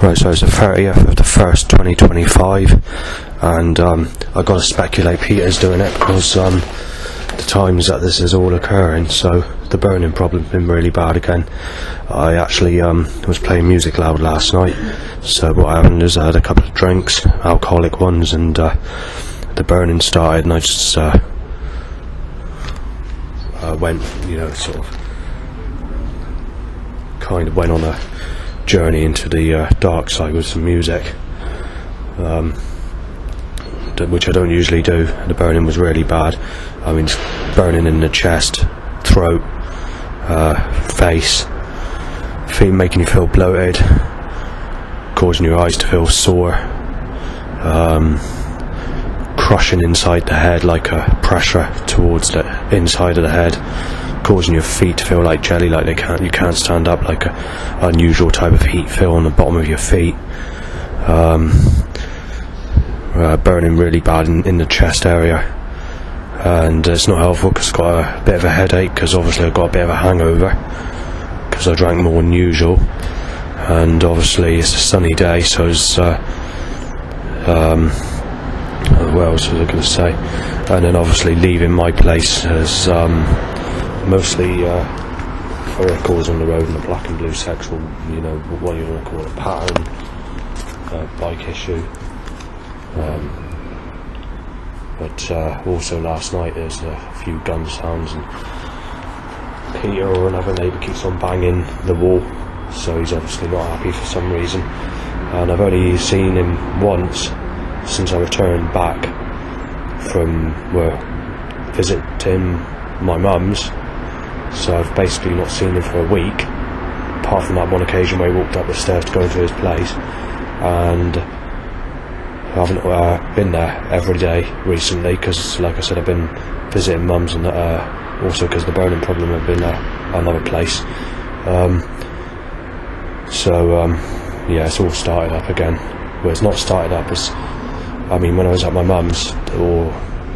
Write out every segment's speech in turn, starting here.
Right, so it's the 30th of the 1st, 2025, and I've got to speculate Peter's doing it because the times that this is all occurring, so the burning problem's been really bad again. I actually was playing music loud last night, so what happened is I had a couple of drinks, alcoholic ones, and the burning started, and I just went, sort of kind of went on a journey into the dark side with some music, which I don't usually do. The burning was really bad. I mean, burning in the chest, throat, face, making you feel bloated, causing your eyes to feel sore, crushing inside the head like a pressure towards the inside of the head, causing your feet to feel like jelly, like you can't stand up, like a unusual type of heat feel on the bottom of your feet. Burning really bad in the chest area, and it's not helpful because I've got a bit of a headache, because obviously I've got a bit of a hangover because I drank more than usual, and obviously it's a sunny day, so it's what else was I going to say? And then obviously leaving my place as mostly vehicles on the road, and a black and blue sexual, what you want to call it, pattern, bike issue. But also last night there's a few gun sounds, and Peter or another neighbour keeps on banging the wall, so he's obviously not happy for some reason. And I've only seen him once since I returned back from visiting my mum's, so I've basically not seen him for a week, apart from that one occasion where he walked up the stairs to go into his place, and I haven't been there every day recently because, like I said, I've been visiting mum's, and also because the burning problem I've been at another place. Yeah, it's all started up again. Well, it's not started up as, when I was at my mum's or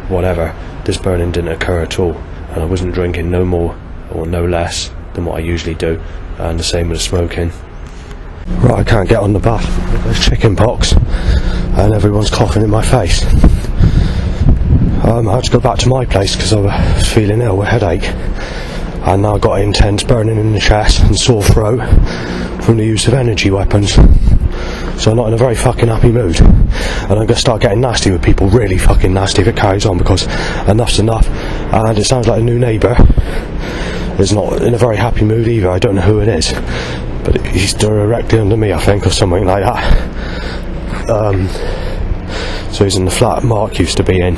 whatever, this burning didn't occur at all, and I wasn't drinking no more or no less than what I usually do, and the same with the smoking. Right, I can't get on the bus. There's chicken pox and everyone's coughing in my face. I had to go back to my place because I was feeling ill with a headache, and now I've got intense burning in the chest and sore throat from the use of energy weapons. So I'm not in a very fucking happy mood, and I'm going to start getting nasty with people, really fucking nasty, if it carries on, because enough's enough. And it sounds like a new neighbour is not in a very happy mood either. I don't know who it is, but he's directly under me, I think, or something like that. So he's in the flat Mark used to be in,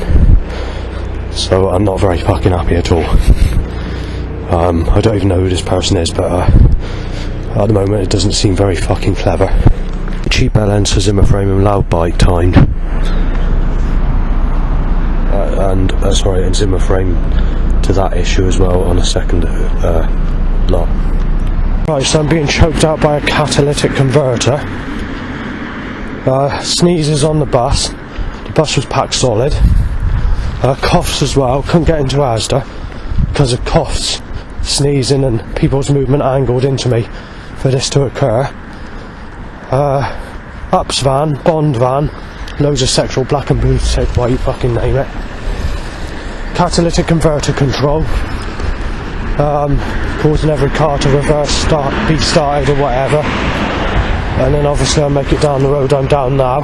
so I'm not very fucking happy at all. I don't even know who this person is, but at the moment it doesn't seem very fucking clever. Cheap LNs for Zimmer frame and loud bite timed, and Zimmer frame to that issue as well on a second lot. Right, so I'm being choked out by a catalytic converter. Sneezes on the bus. The bus was packed solid. Coughs as well. Couldn't get into Asda because of coughs, sneezing, and people's movement angled into me for this to occur. Ups van, Bond van, loads of sexual black and blue tape, why you fucking name it. Catalytic converter control. Causing every car to reverse, be started or whatever, and then obviously I make it down the road I'm down now.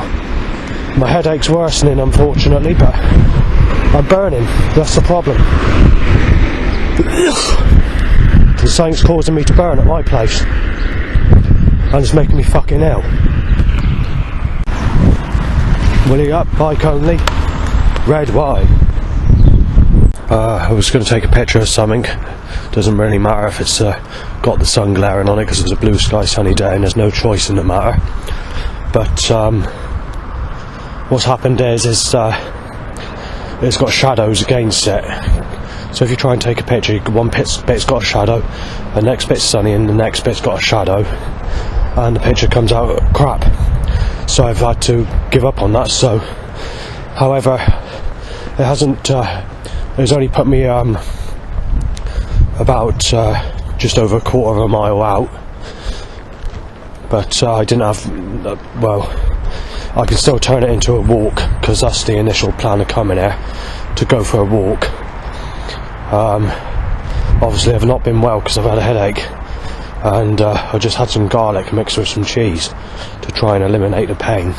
My headache's worsening, unfortunately, but I'm burning. That's the problem. Something's causing me to burn at my place, and it's making me fucking ill. Willie up, bike only, red wine. I was going to take a picture of something. Doesn't really matter if it's got the sun glaring on it, because it's a blue sky sunny day and there's no choice in the matter. But what's happened is it's got shadows against it. So if you try and take a picture, one bit's got a shadow, the next bit's sunny, and the next bit's got a shadow, and the picture comes out crap. So I've had to give up on that. So, however, it hasn't. It's only put me about just over a quarter of a mile out, but I didn't have, well, I can still turn it into a walk, because that's the initial plan of coming here, to go for a walk. Obviously I've not been well because I've had a headache, and I just had some garlic mixed with some cheese to try and eliminate the pain.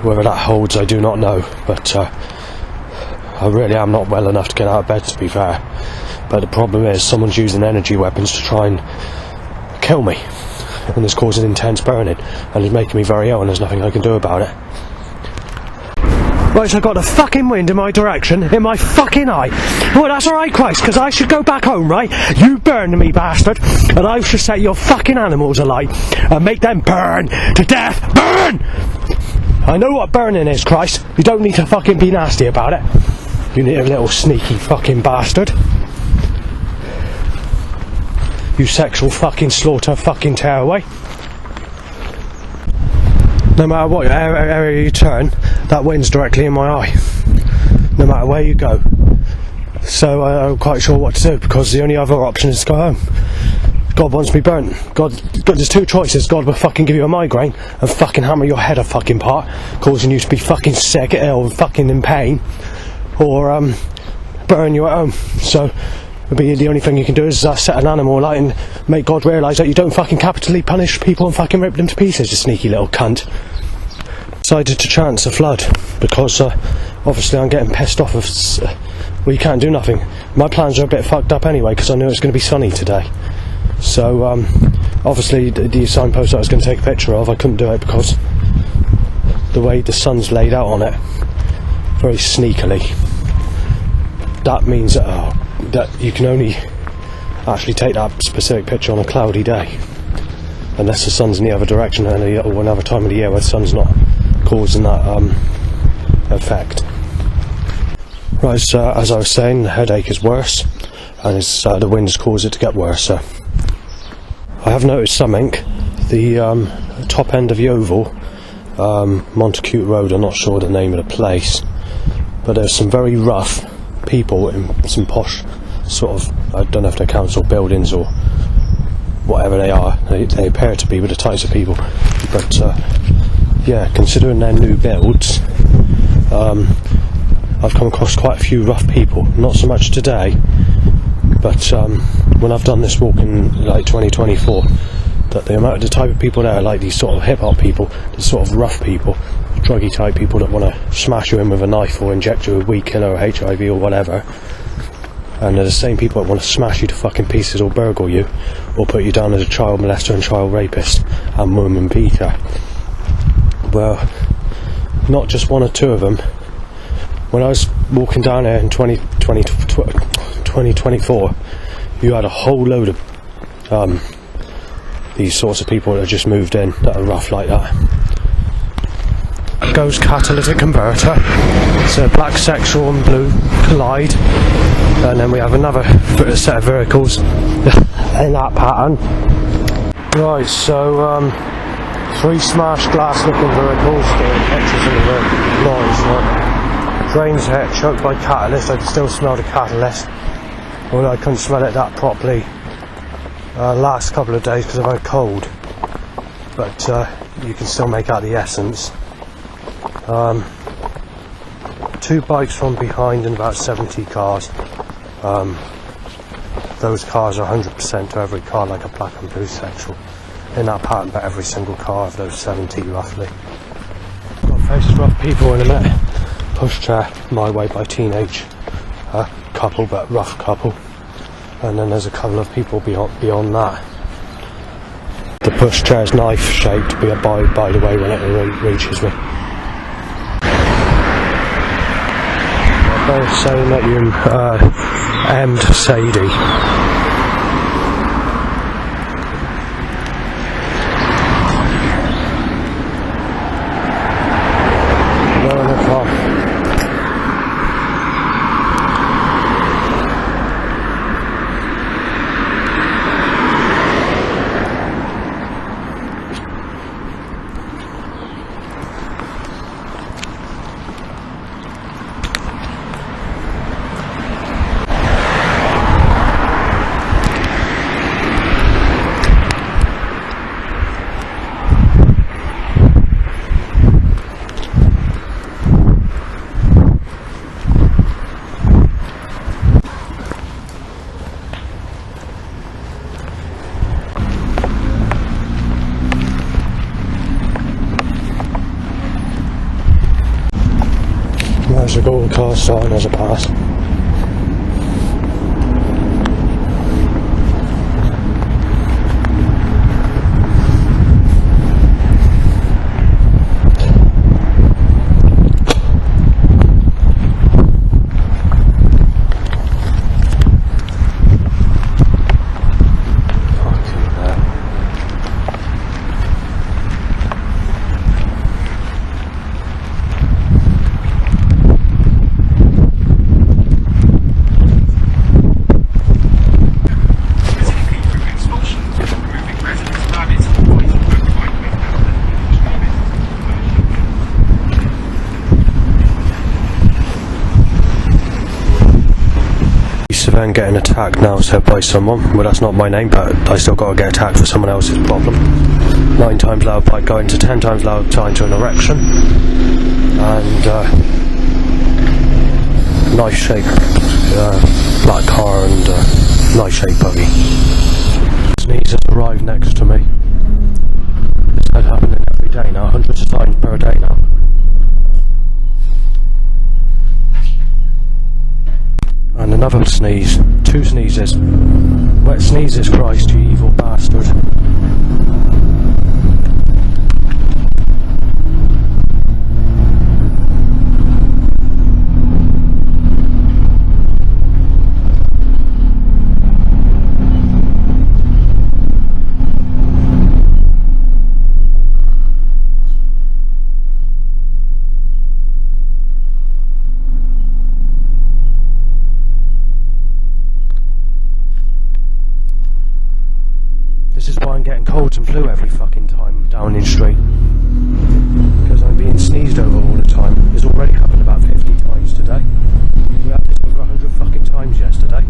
Whether that holds I do not know, but I really am not well enough to get out of bed, to be fair. But the problem is someone's using energy weapons to try and kill me, and it's causing intense burning, and it's making me very ill, and there's nothing I can do about it. Right, so I got the fucking wind in my direction, in my fucking eye. Well, that's alright, Christ, because I should go back home, right? You burn me, bastard, and I should set your fucking animals alight and make them burn to death. Burn! I know what burning is, Christ. You don't need to fucking be nasty about it. You little sneaky fucking bastard. You sexual fucking slaughter fucking tearaway. No matter what area you turn, that wind's directly in my eye. No matter where you go. So I'm quite sure what to do, because the only other option is to go home. God wants me burnt. God, there's two choices. God will fucking give you a migraine and fucking hammer your head a fucking part, causing you to be fucking sick, ill, and fucking in pain, or burn you at home. So the only thing you can do is set an animal alight and make God realise that you don't fucking capitally punish people and fucking rip them to pieces, you sneaky little cunt. Decided to chance a flood because obviously I'm getting pissed off of well, you can't do nothing. My plans are a bit fucked up anyway, because I knew it was going to be sunny today. So obviously the signpost that I was going to take a picture of, I couldn't do it because the way the sun's laid out on it very sneakily. That means that you can only actually take that specific picture on a cloudy day, unless the sun's in the other direction, or another time of the year where the sun's not causing that effect. Right, so as I was saying, the headache is worse, and it's, the wind has caused it to get worse. So I have noticed something. The top end of Yeovil, Montacute Road, I'm not sure the name of the place, but there's some very rough people in some posh sort of, I don't know if they're council buildings or whatever they are. They appear to be with the types of people, but yeah, considering their new builds, I've come across quite a few rough people. Not so much today, but when I've done this walk in like 2024, that the type of people there are like these sort of hip hop people, these sort of rough people, druggy type people that want to smash you in with a knife or inject you with weed killer or HIV or whatever. And they're the same people that want to smash you to fucking pieces or burgle you, or put you down as a child molester and child rapist and woman beater. Well, not just one or two of them. When I was walking down here in 2024, you had a whole load of these sorts of people that have just moved in that are rough like that. Goes catalytic converter. It's a black sexual and blue collide, and then we have another set of vehicles in that pattern. Right, so 3 smashed glass looking vehicles, doing pictures of the lorries. Drains hit, choked by catalyst. I can still smell the catalyst, although I couldn't smell it that properly last couple of days because I've had a cold, but you can still make out the essence. 2 bikes from behind and about 70 cars. Those cars are 100% to every car, like a black and blue sexual in that pattern, but every single car of those 70 roughly. Got faces rough people in a minute. Pushchair my way by teenage couple, but rough couple, and then there's a couple of people beyond that. The pushchair's knife shaped, by the way, when it reaches me. They're saying that you emmed Sadie. ago, the car starting as a pass. Van getting attacked now, said by someone. Well, that's not my name, but I still got to get attacked for someone else's problem. 9 times loud bike going to 10 times loud time to an erection, and nice shape black car and nice shape buggy. Sneeze has arrived next to me. This had happening every day now, hundreds of times per day now. And another sneeze. 2 sneezes. Wet sneezes, Christ, you evil bastard. This is why I'm getting colds and flu every fucking time down in street. Because I'm being sneezed over all the time. It's already happened about 50 times today. We had this over 100 fucking times yesterday.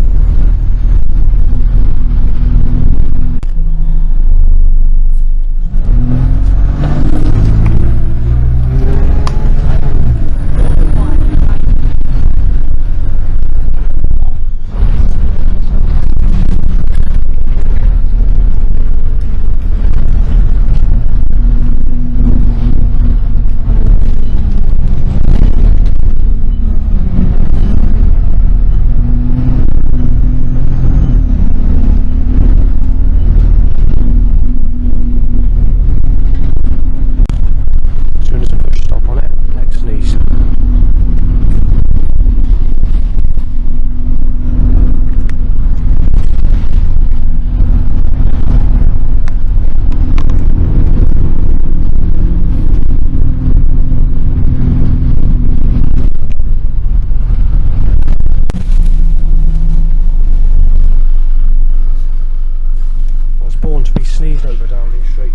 Sneezed over Downing Street.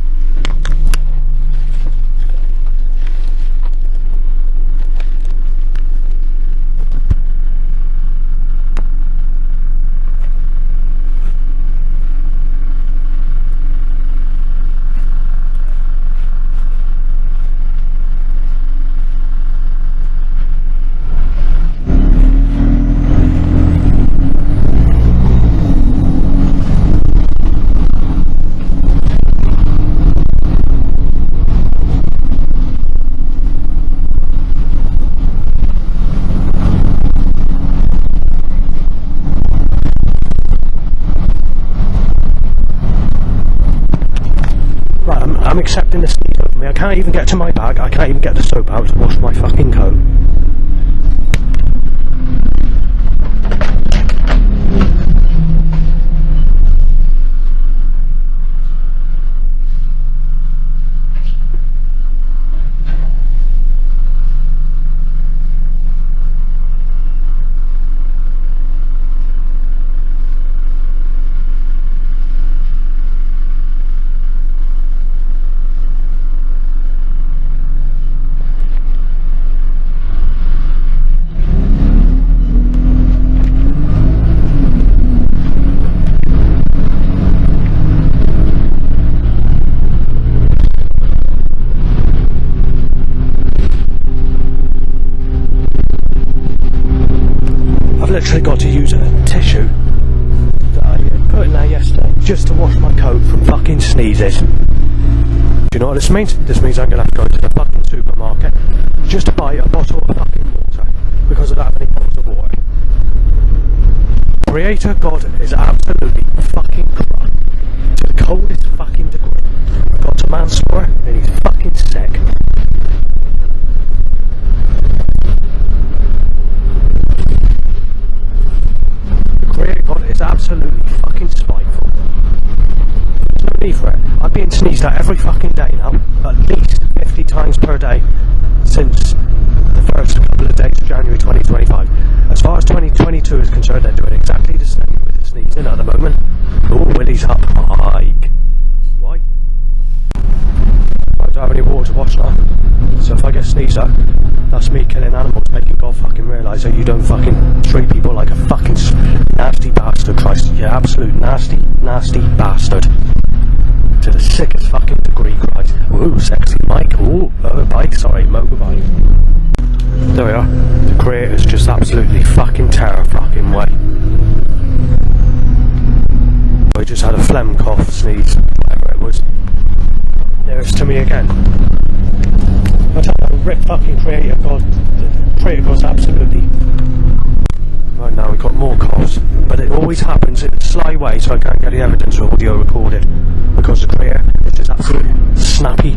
I'm accepting the sneeze over me. I can't even get to my bag. I can't even get the soap out to wash my fucking coat. Literally got to use a tissue that I put in there yesterday just to wash my coat from fucking sneezes. Do you know what this means? This means I'm going to have to go to the fucking supermarket just to buy a bottle of fucking water. because I don't have any bottles of water. Creator God is absolutely fucking corrupt to the coldest fucking degree. I've got a manslaughter and he's fucking sick. The Creator God is absolutely fucking spiteful. There's no need for it. I've been sneezed at every fucking day now, at least 50 times per day since the first couple of days of January 2025. As far as 2022 is concerned, they're doing exactly the same with the sneezing at the moment. Oh, Willie's up hike. Why? I don't have any water to wash now. So if I get sneezed at, that's me killing animals, making God fucking realise that you don't fucking treat people like a fucking nasty bastard, Christ. You absolute nasty, nasty bastard. To the sickest fucking degree, Christ. Ooh, sexy Mike. Ooh, motorbike, sorry, motorbike. There we are. The Creator's just absolutely fucking terrifying way. I just had a phlegm, cough, sneeze, whatever it was. There's to me again. I tell you, rip fucking Creator God. The Creator God's absolutely. Right now we've got more coughs, but it always happens in a sly way, so I can't get the evidence or audio recorded. Because the Creator is just absolutely snappy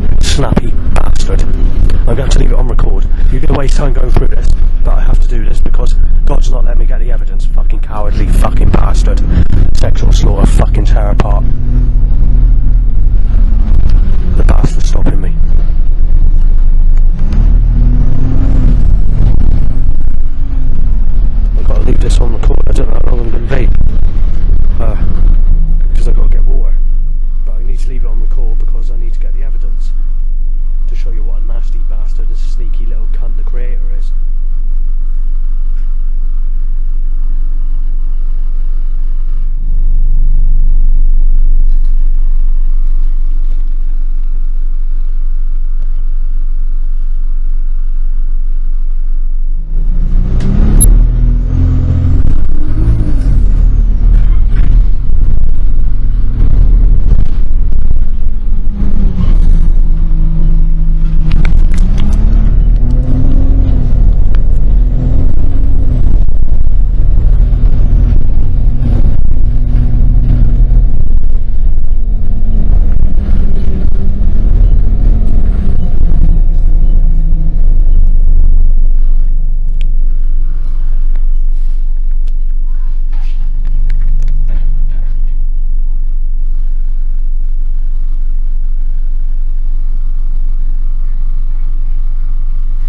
bastard. I'm going to leave it on record. You're going to waste time going through this, but I have to do this because God's not letting me get the evidence. Fucking cowardly fucking bastard. Sexual slaughter, fucking tear apart. The bastard's stopping me. I've got to leave this on record. I don't know how long I'm going to be. Because I've got to get water. But I need to leave it on record because I need to get the evidence to show you what a nasty bastard and sneaky little cunt the Creator is.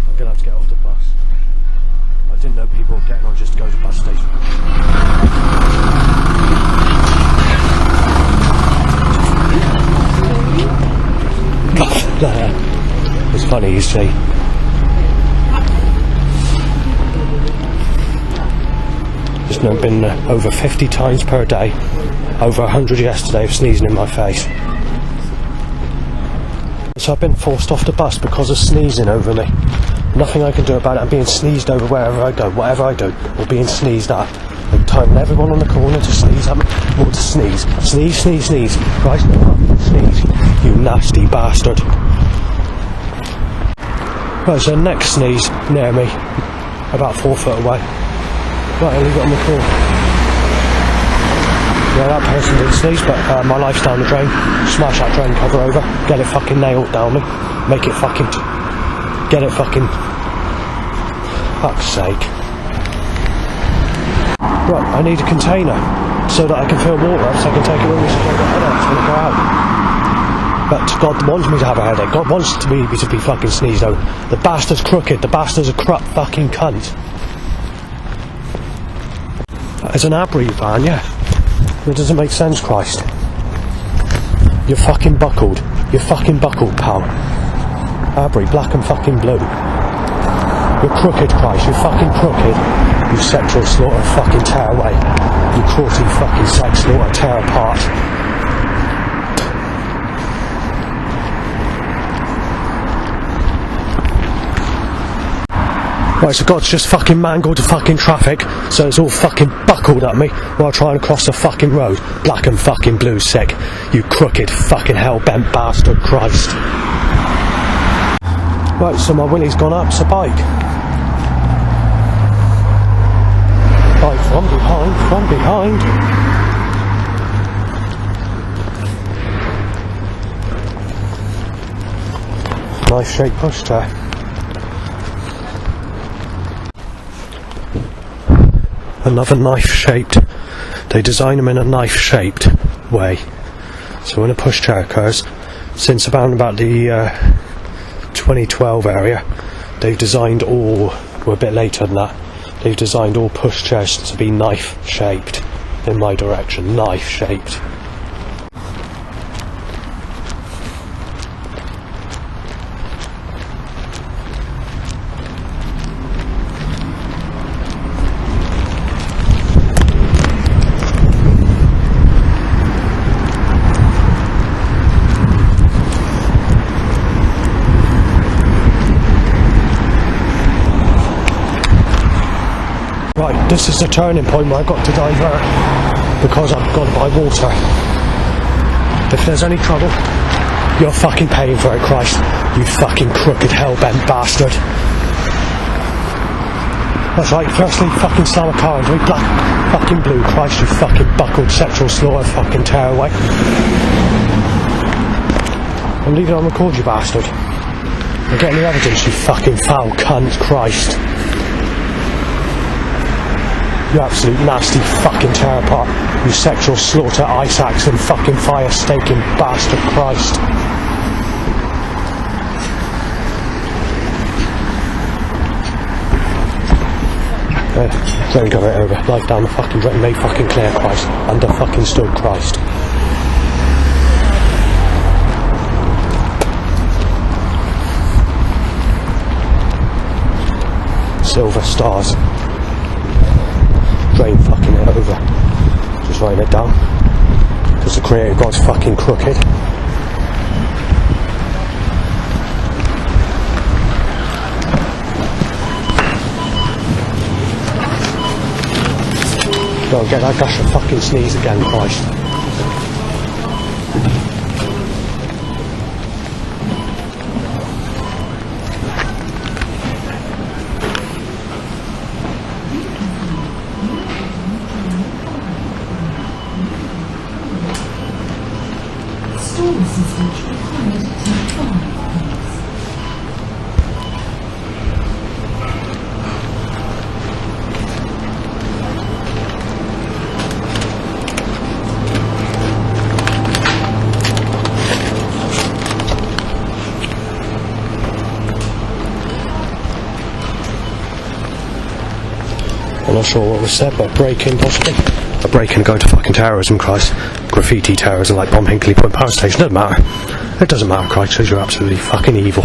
I'm going to have to get off the bus. I didn't know people were getting on just to go to the bus station. It's funny, you see. There's been over 50 times per day, over 100 yesterday of sneezing in my face. So I've been forced off the bus because of sneezing over me. Nothing I can do about it. I'm being sneezed over wherever I go, whatever I do, or being sneezed at. I'm timing everyone on the corner to sneeze at me, or to sneeze. Sneeze, sneeze, sneeze. Christ, sneeze. You nasty bastard. Right, so next sneeze near me, about 4 foot away. Right, I'll leave it on the call. Yeah, that person didn't sneeze, but my life's down the drain. Smash that drain cover over, get it fucking nailed down me, make it fucking... get it fucking... fuck's sake. Right, I need a container so that I can fill water up so I can take it with me so I don't get headaches when I go out. But God wants me to have a headache. God wants me to be fucking sneezed out. The bastard's crooked. The bastard's a corrupt fucking cunt. That is an Abri van, yeah. It doesn't make sense, Christ. You're fucking buckled. You're fucking buckled, pal. Abri, black and fucking blue. You're crooked, Christ. You're fucking crooked. You sexual slaughter fucking tear away. You cruelty fucking sex slaughter tear apart. Right, so God's just fucking mangled the fucking traffic, so it's all fucking buckled at me while trying to cross the fucking road. Black and fucking blue sick. You crooked fucking hell-bent bastard, Christ. Right, so my Willie's gone up, it's a bike. From behind, from behind. Knife-shaped pushchair. Another knife-shaped. They design them in a knife-shaped way. So when a pushchair occurs, since about the 2012 area, they've designed all, we're a bit later than that, they've designed all pushchairs to be knife-shaped in my direction, knife-shaped. Right, this is the turning point where I've got to divert because I've gone by water. If there's any trouble, you're fucking paying for it, Christ. You fucking crooked hell-bent bastard. That's right, firstly, fucking slam a car into me, black fucking blue, Christ, you fucking buckled sexual slaughter fucking tearaway. I'm leaving it on record, you bastard. I'm getting the evidence, you fucking foul cunt, Christ. You absolute nasty fucking tear apart, you sexual slaughter, ice axe and fucking fire staking bastard, Christ. Drain cover it over, life down the fucking drain, made fucking clear, Christ, under fucking stood, Christ. Silver stars. Drain fucking it over. Just writing it down. Because the creator God's fucking crooked. Don't get that gush of fucking sneeze again, Christ. I'm not sure what was said, but break-in possibly. A break-in going to fucking terrorism, Christ. Graffiti terrorism like bomb Hinkley Point Power Station. Doesn't matter. It doesn't matter, Christ, because you're absolutely fucking evil.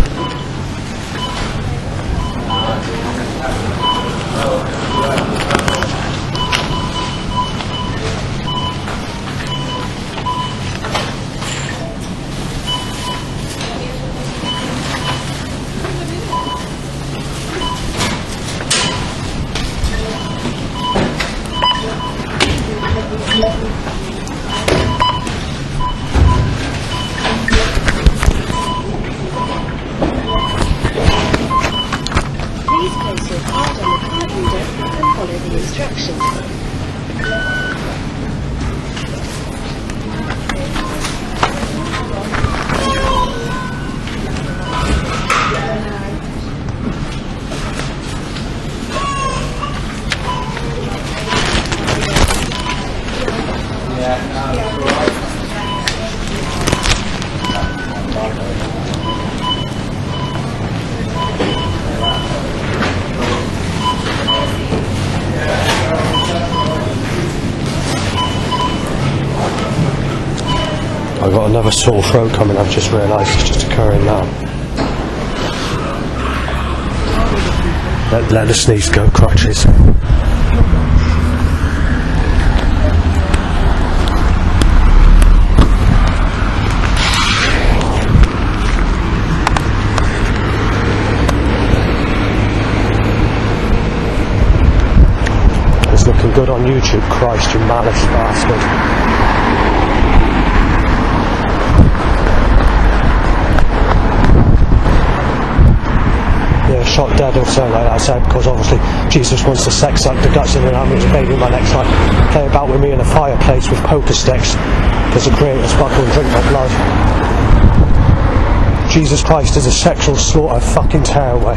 Please place your card on the card reader and follow the instructions. I've got another sore throat coming, I've just realised it's just occurring now. Let the sneeze go, crutches. It's looking good on YouTube, Christ, you malice bastard. Yeah, shot dead I don't sound like that, I said, because obviously Jesus wants to sex suck the guts in and out of me, baby my next life. Play about with me in a fireplace with poker sticks, because the Creator's buckle and drink my blood. Jesus Christ is a sexual slaughter fucking tearaway.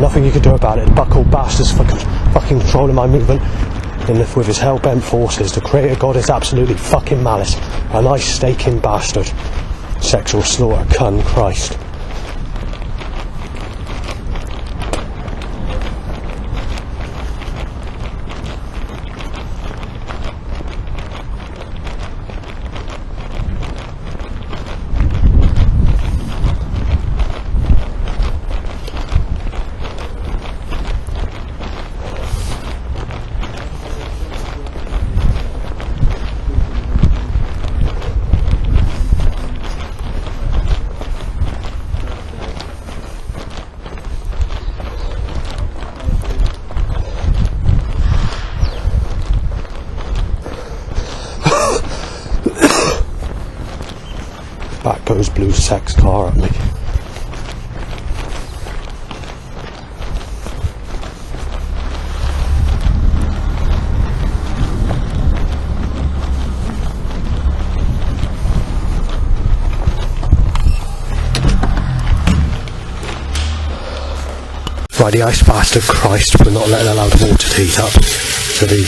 Nothing you can do about it. Buckle bastards fucking controlling my movement. And with his hell-bent forces, the Creator God is absolutely fucking malice. A nice staking bastard. Sexual slaughter, cunt Christ. Back goes blue sex car at me. Right, the ice bastard Christ for not letting allow the water to heat up to the